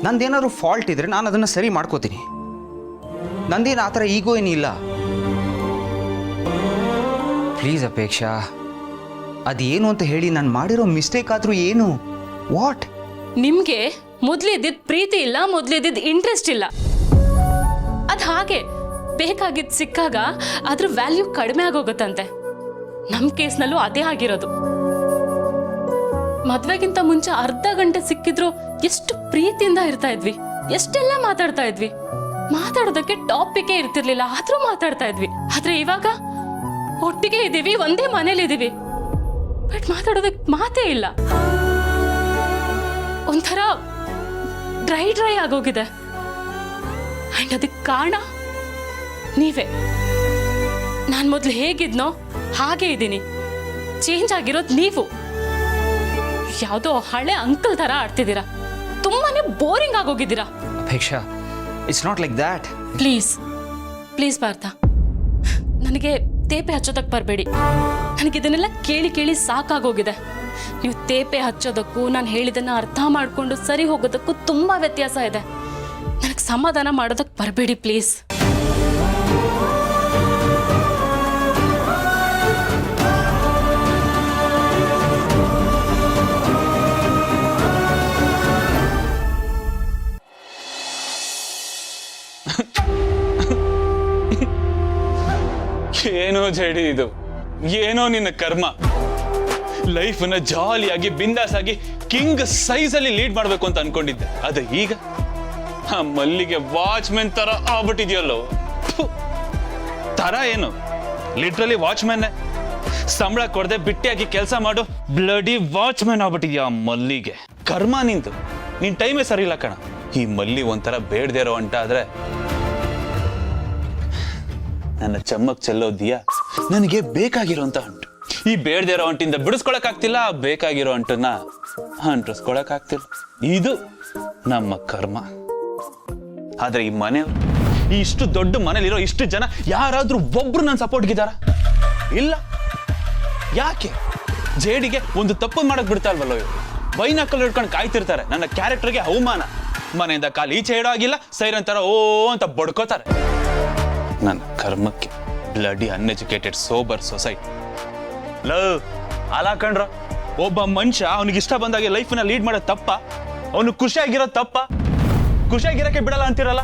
ನಂದೇನಾದ್ರು ಫಾಲ್ಟ್ ಇದ್ರೆ ನಾನು ಅದನ್ನು ಸರಿ ಮಾಡ್ಕೋತೀನಿ. ನಂದೇನು ಆ ಥರ ಈಗೋ ಏನಿಲ್ಲ. ಪ್ಲೀಸ್ ಅಪೇಕ್ಷಾ, ಅದೇನು ಅಂತ ಹೇಳಿ, ನಾನು ಮಾಡಿರೋ ಮಿಸ್ಟೇಕ್ ಆದರೂ ಏನು? ವಾಟ್? ನಿಮ್ಗೆ ಮೊದ್ಲಿದ್ದಿದ್ ಪ್ರೀತಿ ಇಲ್ಲ, ಮೊದ್ಲಿದ್ದಿದ್ ಇಂಟ್ರೆಸ್ಟ್ ಇಲ್ಲ. ಅದ್ ಹಾಗೆ ಬೇಕಾಗಿದ್ದು ಸಿಕ್ಕಾಗ ಅದ್ರ ವ್ಯಾಲ್ಯೂ ಕಡಿಮೆ ಆಗೋಗುತ್ತಂತೆ. ನಮ್ ಕೇಸ್ನಲ್ಲೂ ಅದೇ ಆಗಿರೋದು. ಮದ್ವೆಗಿಂತ ಮುಂಚೆ ಅರ್ಧ ಗಂಟೆ ಸಿಕ್ಕಿದ್ರು ಎಷ್ಟು ಪ್ರೀತಿಯಿಂದ ಇರ್ತಾ ಇದ್ವಿ, ಎಷ್ಟೆಲ್ಲ ಮಾತಾಡ್ತಾ ಇದ್ವಿ. ಮಾತಾಡೋದಕ್ಕೆ ಟಾಪಿಕೇ ಇರ್ತಿರ್ಲಿಲ್ಲ, ಆದ್ರೂ ಮಾತಾಡ್ತಾ ಇದ್ವಿ. ಆದ್ರೆ ಇವಾಗ ಒಟ್ಟಿಗೆ ಇದೀವಿ, ಒಂದೇ ಮನೇಲಿ ಇದೀವಿ, ಬಟ್ ಮಾತಾಡೋದಕ್ಕೆ ಮಾತೇ ಇಲ್ಲ. ಒಂಥರ ಡ್ರೈ ಆಗೋಗಿದೆ. ಆ್ಯಂಡ್ ಅದಕ್ಕೆ ಕಾರಣ ನೀವೇ. ನಾನು ಮೊದಲು ಹೇಗಿದ್ನೋ ಹಾಗೆ ಇದ್ದೀನಿ. ಚೇಂಜ್ ಆಗಿರೋದು ನೀವು. ಯಾವುದೋ ಹಳೆ ಅಂಕಲ್ ಥರ ಆಡ್ತಿದ್ದೀರಾ. ತುಂಬಾನೇ ಬೋರಿಂಗ್ ಆಗೋಗಿದ್ದೀರಾ. Apeksha, it's not like that. Please Partha, ನನಗೆ ತೇಪೆ ಹಚ್ಚೋದಕ್ಕೆ ಬರಬೇಡಿ. ನನಗಿದನ್ನೆಲ್ಲ ಕೇಳಿ ಕೇಳಿ ಸಾಕಾಗೋಗಿದೆ. ನೀವು ತೇಪೆ ಹಚ್ಚೋದಕ್ಕೂ ನಾನು ಹೇಳಿದ್ದನ್ನು ಅರ್ಥ ಮಾಡಿಕೊಂಡು ಸರಿ ಹೋಗೋದಕ್ಕೂ ತುಂಬ ವ್ಯತ್ಯಾಸ ಇದೆ. ನನಗೆ ಸಮಾಧಾನ ಮಾಡೋದಕ್ಕೆ ಬರಬೇಡಿ ಪ್ಲೀಸ್. ಏನೋ ಜಡಿ ಇದು, ಏನೋ ನಿನ್ನ ಕರ್ಮ. ಲೈಫನ್ನ ಜಾಲಿಯಾಗಿ ಬಿಂದಾಸ್ ಆಗಿ ಕಿಂಗ್ ಸೈಜ್ ಅಲ್ಲಿ ಲೀಡ್ ಮಾಡ್ಬೇಕು ಅಂತ ಅನ್ಕೊಂಡಿದ್ದೆ. ಅದು ಈಗ ಆ ಮಲ್ಲಿಗೆ ವಾಚ್ಮೆನ್ ತರ ಆಗ್ಬಿಟ್ಟಿದ್ಯಲ್ಲೋ. ತರ ಏನು, ಲಿಟ್ರಲಿ ವಾಚ್ಮೆನ್. ಸಂಬಳ ಕೊಡದೆ ಬಿಟ್ಟಿಯಾಗಿ ಕೆಲಸ ಮಾಡು ಬ್ಲಡಿ ವಾಚ್ಮೆನ್ ಆಗ್ಬಿಟ್ಟಿದ್ಯಾ ಮಲ್ಲಿಗೆ. ಕರ್ಮ ನಿಂತು, ನಿನ್ ಟೈಮೇ ಸರಿ ಇಲ್ಲ ಕಣ. ಈ ಮಲ್ಲಿ ಒಂಥರ ಬೇಡದೇ ಇರೋ ಅಂಟ ಆದ್ರೆ ನನ್ನ ಚಮ್ಮಕ್ ಚೆಲ್ಲೋದಿಯಾ ನನಗೆ ಬೇಕಾಗಿರೋಂಥ ಅಂಟು. ಈ ಬೇಡದೇ ಇರೋ ಅಂಟಿಂದ ಬಿಡಿಸ್ಕೊಳಕ್ ಆಗ್ತಿಲ್ಲ, ಬೇಕಾಗಿರೋ ಅಂಟನ್ನ ಅಂಟಿಸ್ಕೊಳಕ್ ಆಗ್ತಿಲ್ಲ. ಇದು ನಮ್ಮ ಕರ್ಮ. ಆದ್ರೆ ಈ ಮನೆಯವರು, ಈ ಇಷ್ಟು ದೊಡ್ಡ ಮನೇಲಿರೋ ಇಷ್ಟು ಜನ ಯಾರಾದ್ರೂ ಒಬ್ರು ನನ್ನ ಸಪೋರ್ಟ್ಗಿದಾರ? ಇಲ್ಲ. ಯಾಕೆ? ಜೇಡಿಗೆ ಒಂದು ತಪ್ಪು ಮಾಡಕ್ ಬಿಡ್ತಾ ಇಲ್ವಲ್ಲೋ ಇವರು. ಬೈನಾಕಲ್ ಹಿಡ್ಕೊಂಡು ಕಾಯ್ತಿರ್ತಾರೆ. ನನ್ನ ಕ್ಯಾರೆಕ್ಟರ್ಗೆ ಅವಮಾನ. ಮನೆಯಿಂದ ಕಾಲು ಈಚೆ ಇಡೋ ಆಗಿಲ್ಲ, ಸೈರನ್ ತರ ಓ ಅಂತ ಬಡ್ಕೋತಾರೆ. ನನ್ನ ಕರ್ಮಕ್ಕೆ ಬ್ಲಡಿ ಅನ್ಎಜುಕೇಟೆಡ್ ಸೋಬರ್ ಸೊಸೈಟಿ. ಅಲ್ಲ ಕಣ್ರ, ಒಬ್ಬ ಮನುಷ್ಯ ಅವನಿಗೆ ಇಷ್ಟ ಬಂದಾಗೆ ಲೈಫ್ನ ಲೀಡ್ ಮಾಡೋದು ತಪ್ಪ? ಅವನು ಖುಷಿಯಾಗಿರೋದು ತಪ್ಪ? ಖುಷಿಯಾಗಿರಕ್ಕೆ ಬಿಡಲ್ಲ ಅಂತಿರಲ್ಲ.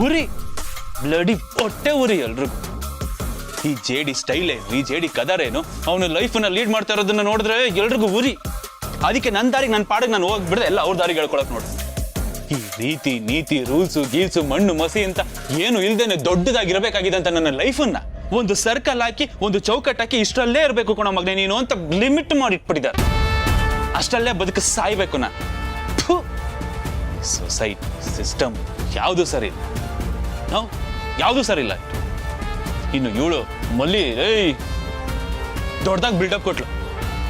ಉರಿ, ಬ್ಲಡಿ ಹೊಟ್ಟೆ ಉರಿ ಎಲ್ರಿಗೂ. ಈ ಜೇಡಿ ಸ್ಟೈಲ್ ಏನು, ಈ ಜೇಡಿ ಕದರ್ ಏನು, ಅವನು ಲೈಫ್ನ ಲೀಡ್ ಮಾಡ್ತಾ ಇರೋದನ್ನ ನೋಡಿದ್ರೆ ಎಲ್ರಿಗೂ ಉರಿ. ಅದಕ್ಕೆ ನನ್ನ ದಾರಿಗೆ ನನ್ನ ಪಾಡಿಗೆ ನಾನು ಹೋಗ್ಬಿಡ್ದೆ, ಎಲ್ಲ ಅವ್ರ ದಾರಿಗೆ ಹೇಳ್ಕೊಳಕ್ ನೋಡಿ. ಈ ರೀತಿ ನೀತಿ ರೂಲ್ಸು ಗೀಲ್ಸು ಮಣ್ಣು ಮಸಿ ಅಂತ ಏನು ಇಲ್ದೇನೆ ದೊಡ್ಡದಾಗಿರ್ಬೇಕಾಗಿದೆ ಅಂತ ನನ್ನ ಲೈಫನ್ನ ಒಂದು ಸರ್ಕಲ್ ಹಾಕಿ ಒಂದು ಚೌಕಟ್ಟು ಹಾಕಿ ಇಷ್ಟರಲ್ಲೇ ಇರಬೇಕು ಕಣ ಮಗನೇ ನೀನು ಅಂತ ಲಿಮಿಟ್ ಮಾಡಿ ಇಟ್ಬಿಟ್ಟಿದ್ದಾರೆ. ಅಷ್ಟಲ್ಲೇ ಬದುಕು ಸಾಯ್ಬೇಕು ನಾ. ಸೊಸೈಟಿ ಸಿಸ್ಟಮ್ ಯಾವುದು ಸರಿ ಇಲ್ಲ, ನಾವು ಯಾವುದು ಸರಿ ಇಲ್ಲ. ಇನ್ನು ಇವಳು ಮಲ್ಲಿ ದೊಡ್ಡದಾಗಿ ಬಿಲ್ಡಪ್ ಕೊಟ್ಲು.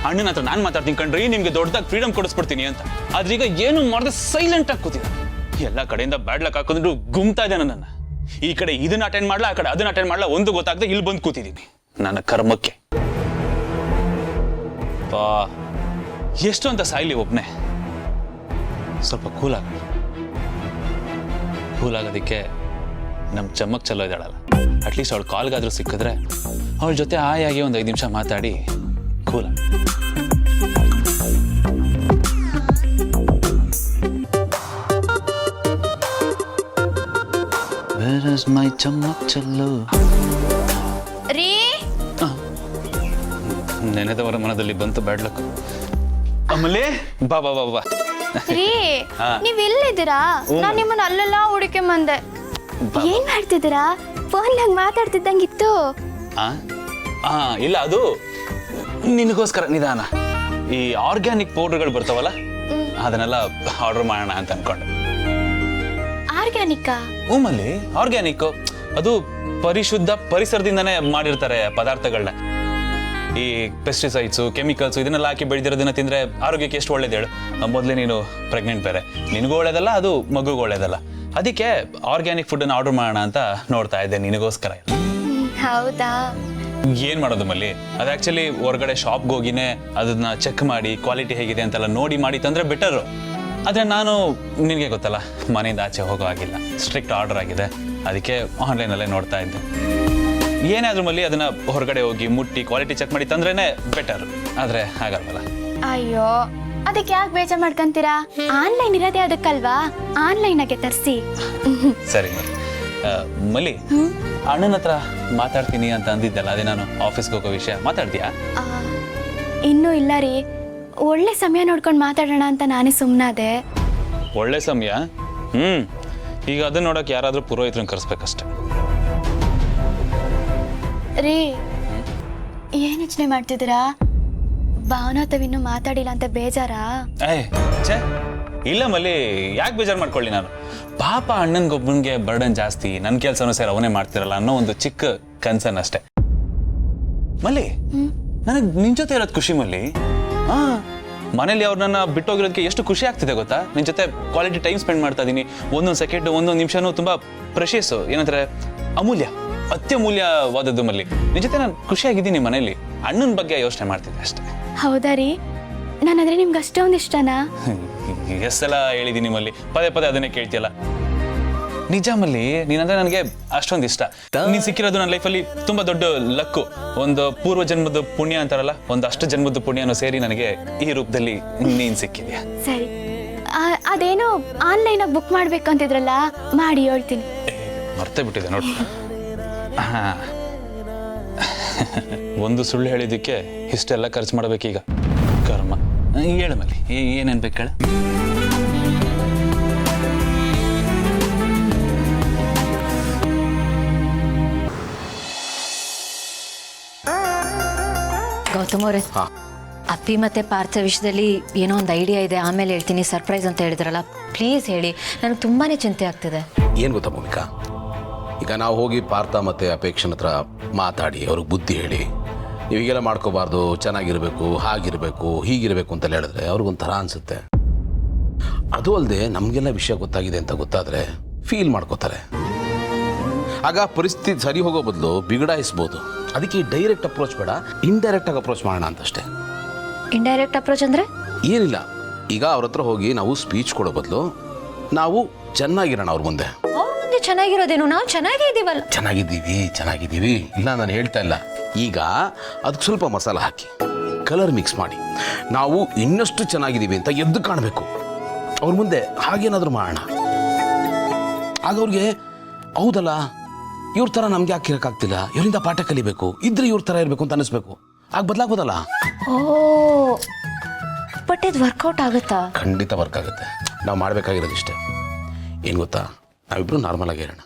ಅಣ್ಣನ ಹತ್ರ ನಾನು ಮಾತಾಡ್ತೀನಿ ಕಣ್ರಿ, ನಿಮ್ಗೆ ದೊಡ್ಡದಾಗಿ ಫ್ರೀಡಮ್ ಕೊಡಿಸ್ಬಿಡ್ತೀನಿ ಅಂತ. ಆದ್ರೆ ಈಗ ಏನು ಮಾಡಿದ್ರೆ ಸೈಲೆಂಟ್ ಆಗಿ ಕೂತಿದ್ದ. ಎಲ್ಲ ಕಡೆಯಿಂದ ಬ್ಯಾಡ್ ಲಕ್ ಹಾಕಿದ್ರು ಗುಮ್ತಾ ಇದೆ ನನ್ನ. ಈ ಕಡೆ ಇದನ್ನ ಅಟೆಂಡ್ ಮಾಡ್ಲಾ, ಆ ಕಡೆ ಅದನ್ನ ಅಟೆಂಡ್ ಮಾಡ್ಲಾ, ಒಂದು ಗೊತ್ತಾಗದೆ ಇಲ್ಲಿ ಬಂದು ಕೂತಿದ್ದೀನಿ ನನ್ನ ಕರ್ಮಕ್ಕೆ. ಎಷ್ಟು ಅಂತ ಸಾಯ್ಲಿ ಒಬ್ನೇ. ಸ್ವಲ್ಪ ಕೂಲ್ ಆಗೋದಕ್ಕೆ ನಮ್ಮ ಚಮ್ಮಕ್ ಚಲೋ ಇದ್ದಾಳಲ್ಲ, ಅಟ್ಲೀಸ್ಟ್ ಅವಳು ಕಾಲ್ಗಾದ್ರೂ ಸಿಕ್ಕಿದ್ರೆ ಅವಳ ಜೊತೆ ಆಯಾಗಿ ಒಂದು 5 ನಿಮಿಷ ಮಾತಾಡಿ ಕೂಲ. Where is my ಚಮ್ಮಕ್ ಚಲ್ಲೋ? ರೀ, ನೆನೆದವರ ಮನದಲ್ಲಿ ಬಂತು ಬ್ಯಾಡ್ ಲಕ್. ಆಮೇಲೆ ಬಾ ಬಾ ಬಾ ಬಾ. ರೀ, ನೀವ್ ಎಲ್ಲಿದ್ದೀರಾ? ನಾನ್ ನಿಮ್ಮನ್ನ ಅಲ್ಲೆಲ್ಲ ಹುಡುಕೆ ಬಂದೆ. ಏನ್ ಮಾಡ್ತಿದ್ದೀರಾ? ಫೋನ್ದಾಗ ಮಾತಾಡ್ತಿದ್ದಂಗಿತ್ತು. ಇಲ್ಲ, ಅದು ನಿನಗೋಸ್ಕರ ನಿಧಾನ. ಈ ಆರ್ಗ್ಯಾನಿಕ್ ಪೌಡರ್ಗಳು ಬರ್ತಾವಲ್ಲ, ಅದನ್ನೆಲ್ಲ ಆರ್ಡರ್ ಮಾಡೋಣ ಅಂತ ಅನ್ಕೊಂಡೆ. ಆರ್ಗ್ಯಾನಿಕ್? ಹೂಮಲ್ಲಿ ಆರ್ಗ್ಯಾನಿಕ್ ಅದು ಪರಿಶುದ್ಧ ಪರಿಸರದಿಂದನೇ ಮಾಡಿರ್ತಾರೆ ಪದಾರ್ಥಗಳನ್ನ. ಈ ಪೆಸ್ಟಿಸೈಡ್ಸು ಕೆಮಿಕಲ್ಸು ಇದನ್ನೆಲ್ಲ ಹಾಕಿ ಬೆಳೆದಿರೋದನ್ನ ತಿಂದ್ರೆ ಆರೋಗ್ಯಕ್ಕೆ ಎಷ್ಟು ಒಳ್ಳೇದು ಹೇಳು. ಮೊದಲೇ ನೀನು ಪ್ರೆಗ್ನೆಂಟ್ ಬೇರೆ, ನಿನಗೂ ಒಳ್ಳೇದಲ್ಲ, ಅದು ಮಗುಗೂ ಒಳ್ಳೇದಲ್ಲ. ಅದಕ್ಕೆ ಆರ್ಗ್ಯಾನಿಕ್ ಫುಡ್ಡನ್ನು ಆರ್ಡರ್ ಮಾಡೋಣ ಅಂತ ನೋಡ್ತಾ ಇದ್ದೆ ನಿನಗೋಸ್ಕರ. ಹೌದಾ? ಏನ್ ಮಾಡೋದು ಮಲ್ಲಿ, ಅದು ಆಕ್ಚುಲಿ ಹೊರಗಡೆ ಶಾಪ್ಗೆ ಹೋಗಿನೇ ಅದನ್ನ ಚೆಕ್ ಮಾಡಿ ಕ್ವಾಲಿಟಿ ಹೇಗಿದೆ ಅಂತೆಲ್ಲ ನೋಡಿ ಮಾಡಿ ತಂದ್ರೆ ಬೆಟರು. ಆದ್ರೆ ನಾನು ನಿನಗೆ ಗೊತ್ತಲ್ಲ, ಮನೆಯಿಂದ ಆಚೆ ಹೋಗೋ ಆಗಿಲ್ಲ, ಸ್ಟ್ರಿಕ್ಟ್ ಆರ್ಡರ್ ಆಗಿದೆ. ಅದಕ್ಕೆ ಆನ್ಲೈನಲ್ಲೇ ನೋಡ್ತಾ ಇದ್ದೆ. ಏನಾದ್ರೂ ಮಲ್ಲಿ ಅದನ್ನ ಹೊರಗಡೆ ಹೋಗಿ ಮುಟ್ಟಿ ಕ್ವಾಲಿಟಿ ಚೆಕ್ ಮಾಡಿ ತಂದ್ರೇನೆ ಬೆಟರ್. ಆದ್ರೆ ಹಾಗಲ್ವಲ್ಲ. ಅಯ್ಯೋ, ಅದಕ್ಕೆ ಯಾಕೆ ಬೇಜಾರ್ ಮಾಡ್ಕೊಂತೀರಾ? ಆನ್ಲೈನ್ ಇರೋದೇ ಅದಕ್ಕಲ್ವಾ, ಆನ್ಲೈನಾಗೆ ತರಿಸಿ. ಸರಿ ಮಲ್ಲಿ, ಅಣ್ಣನ ಹತ್ರ ಮಾತಾಡ್ತೀನಿ ಅಂತ ಅಂದಿದ್ದಲ್ಲ, ಅದೇ ನಾನು ಆಫೀಸ್ಗೆ ಹೋಗೋ ವಿಷಯ ಮಾತಾಡ್ತೀಯಾ? ಇನ್ನೂ ಇಲ್ಲ ರೀ, ಒಳ್ಳೆ ಸಮಯ ನೋಡ್ಕೊಂಡು ಮಾತಾಡೋಣ ಅಂತ ನಾನೇ ಸುಮ್ಮನಾದೆ. ಒಳ್ಳೆ ಸಮಯ? ಈಗ ಅದನ್ನ ನೋಡಕ್ ಯಾರಾದ್ರೂ ಪುರೋಹಿತರನ್ನ ಕರೆಸ್ಬೇಕಷ್ಟೆ. ರೀ, ಏನ್ ಯೋಚನೆ ಮಾಡ್ತಿದ್ದೀರಾ? ಭಾವನಾ ತಾವಿನ್ನೂ ಮಾತಾಡಿಲ್ಲ ಅಂತ ಬೇಜಾರಾ? ಇಲ್ಲ ಮಲ್ಲಿ, ಯಾಕೆ ಬೇಜಾರು ಮಾಡ್ಕೊಳ್ಳಿ ನಾನು? ಪಾಪ ಅಣ್ಣನಿಗೊಬ್ಬನಿಗೆ ಬರ್ಡನ್ ಜಾಸ್ತಿ, ನನ್ನ ಕೆಲಸನೂ ಸೇರಿ ಅವನೇ ಮಾಡ್ತಿರಲ್ಲ ಅನ್ನೋ ಒಂದು ಚಿಕ್ಕ ಕನ್ಸರ್ನ್ ಅಷ್ಟೇ. ಮಲ್ಲಿ, ನನಗೆ ನಿನ್ ಜೊತೆ ಇರೋದು ಖುಷಿ ಮಲ್ಲಿ. ಮನೇಲಿ ಅವ್ರನ್ನ ಬಿಟ್ಟೋಗಿರೋದಕ್ಕೆ ಎಷ್ಟು ಖುಷಿ ಆಗ್ತಿದೆ ಗೊತ್ತಾ? ನಿನ್ ಜೊತೆ ಕ್ವಾಲಿಟಿ ಟೈಮ್ ಸ್ಪೆಂಡ್ ಮಾಡ್ತಾ ಇದೀನಿ. ಒಂದೊಂದು ಸೆಕೆಂಡ್, ಒಂದೊಂದು ನಿಮಿಷನೂ ತುಂಬಾ ಪ್ರೆಷಿಯಸ್, ಏನಂತಾರೆ ಅಮೂಲ್ಯ, ಅತ್ಯಮೂಲ್ಯವಾದದ್ದು ಮಲ್ಲಿ. ನಿನ್ ಜೊತೆ ನಾನು ಖುಷಿಯಾಗಿದ್ದೀನಿ ಮನೇಲಿ. ಅಣ್ಣನ ಬಗ್ಗೆ ಯೋಚನೆ ಮಾಡ್ತಿದ್ದೆ ಅಷ್ಟೇ. ಹೌದಾ ರೀ? ನಾನಂದ್ರೆ ನಿಮ್ಗೆ ಅಷ್ಟೊಂದು ಇಷ್ಟನಾ? ಎಷ್ಟೆಲ್ಲ ಹೇಳಿದ್ದೀನಿ ಮಲ್ಲಿ, ಪದೇ ಪದೇ ಅದನ್ನೇ ಕೇಳ್ತಿಯಲ್ಲ. ನಿಜ ಮಲ್ಲಿ, ನೀನಂದ್ರೆ ನನಗೆ ಅಷ್ಟೊಂದು ಇಷ್ಟ. ನೀನ್ ಸಿಕ್ಕಿರೋದು ನನ್ನ ಲೈಫಲ್ಲಿ ತುಂಬಾ ದೊಡ್ಡ ಲಕ್ಕು. ಒಂದು ಪೂರ್ವ ಜನ್ಮದ ಪುಣ್ಯ ಅಂತಾರಲ್ಲ, ಒಂದು ಅಷ್ಟು ಜನ್ಮದ ಪುಣ್ಯನೂ ಸೇರಿ ನನಗೆ ಈ ರೂಪದಲ್ಲಿ ನೀನ್ ಸಿಕ್ಕಿದ್ಯಾ. ಸರಿ, ಅದೇನೋ ಆನ್ಲೈನಾಗ ಬುಕ್ ಮಾಡ್ಬೇಕು ಅಂತಿದ್ರಲ್ಲ, ಮಾಡಿ ಹೇಳ್ತೀನಿ. ಮರ್ತೇ ಬಿಟ್ಟಿದೆ ನೋಡು. ಒಂದು ಸುಳ್ಳು ಹೇಳಿದ್ದಕ್ಕೆ ಇಷ್ಟೆಲ್ಲ ಖರ್ಚು ಮಾಡ್ಬೇಕೀಗ. ಕರ್ಮ. ಹೇಳ ಮಲ್ಲಿ, ಏನೇನ್ ಬೇಕು ಹೇಳ? ಗೌತಮ್ ಅವರೇ, ಅಪ್ಪಿ ಮತ್ತೆ ಪಾರ್ಥ ವಿಷಯದಲ್ಲಿ ಏನೋ ಒಂದು ಐಡಿಯಾ ಇದೆ, ಆಮೇಲೆ ಹೇಳ್ತೀನಿ. ಸರ್ಪ್ರೈಸ್ ಅಂತ ಹೇಳಿದ್ರಲ್ಲ, ಪ್ಲೀಸ್ ಹೇಳಿ, ನನಗೆ ತುಂಬಾನೇ ಚಿಂತೆ ಆಗ್ತಿದೆ. ಏನು ಗೊತ್ತಾ ಭೂಮಿಕಾ, ಈಗ ನಾವು ಹೋಗಿ ಪಾರ್ಥ ಮತ್ತು ಅಪೇಕ್ಷನ ಹತ್ರ ಮಾತಾಡಿ ಅವ್ರಿಗೆ ಬುದ್ಧಿ ಹೇಳಿ, ನೀವೀಗೆಲ್ಲ ಮಾಡ್ಕೋಬಾರ್ದು, ಚೆನ್ನಾಗಿರಬೇಕು, ಹಾಗಿರಬೇಕು, ಹೀಗಿರಬೇಕು ಅಂತೆಲ್ಲ ಹೇಳಿದ್ರೆ ಅವ್ರಿಗೊಂಥರ ಅನಿಸುತ್ತೆ. ಅದು ಅಲ್ಲದೆ ನಮಗೆಲ್ಲ ವಿಷಯ ಗೊತ್ತಾಗಿದೆ ಅಂತ ಗೊತ್ತಾದರೆ ಫೀಲ್ ಮಾಡ್ಕೋತಾರೆ. ಆಗ ಪರಿಸ್ಥಿತಿ ಸರಿ ಹೋಗೋ ಬದಲು ಬಿಗಡಾಯಿಸ್ಬೋದು. ಅದಕ್ಕೆ ಡೈರೆಕ್ಟ್ ಅಪ್ರೋಚ್ ಬೇಡ, ಇಂಡೈರೆಕ್ಟಾಗಿ ಅಪ್ರೋಚ್ ಮಾಡೋಣ ಅಂತಷ್ಟೇ. ಇಂಡೈರೆಕ್ಟ್ ಅಪ್ರೋಚ್ ಅಂದರೆ? ಏನಿಲ್ಲ, ಈಗ ಅವ್ರ ಹತ್ರ ಹೋಗಿ ನಾವು ಸ್ಪೀಚ್ ಕೊಡೋ ಬದಲು ನಾವು ಚೆನ್ನಾಗಿರೋಣ ಅವ್ರ ಮುಂದೆ. ಅವ್ರ ಮುಂದೆ ಚೆನ್ನಾಗಿರೋದೇನು? ನಾವು ಚೆನ್ನಾಗೇ ಇದ್ದೀವಲ್ಲ. ಚೆನ್ನಾಗಿದ್ದೀವಿ ಇಲ್ಲ ನಾನು ಹೇಳ್ತಾ ಇಲ್ಲ. ಈಗ ಅದಕ್ಕೆ ಸ್ವಲ್ಪ ಮಸಾಲ ಹಾಕಿ, ಕಲರ್ ಮಿಕ್ಸ್ ಮಾಡಿ, ನಾವು ಇನ್ನಷ್ಟು ಚೆನ್ನಾಗಿದ್ದೀವಿ ಅಂತ ಎದ್ದು ಕಾಣಬೇಕು ಅವ್ರ ಮುಂದೆ. ಹಾಗೇನಾದರೂ ಮಾಡೋಣ. ಆಗ ಅವ್ರಿಗೆ ಹೌದಲ್ಲ, ಇವ್ರ ಥರ ನಮ್ಗೆ ಯಾಕೆ ಇರೋಕ್ಕಾಗ್ತಿಲ್ಲ, ಇವರಿಂದ ಪಾಠ ಕಲಿಬೇಕು, ಇದ್ರೆ ಇವ್ರ ಥರ ಇರಬೇಕು ಅಂತ ಅನಿಸ್ಬೇಕು. ಆಗ ಬದಲಾಗ್ಬೋದಲ್ಲ. ಓ, ಬಟ್ ಇದು ವರ್ಕೌಟ್ ಆಗುತ್ತಾ? ಖಂಡಿತ ವರ್ಕ್ ಆಗುತ್ತೆ. ನಾವು ಮಾಡಬೇಕಾಗಿರೋದು ಇಷ್ಟೇ. ಏನು ಗೊತ್ತಾ, ನಾವಿಬ್ರು ನಾರ್ಮಲ್ ಆಗಿರೋಣ.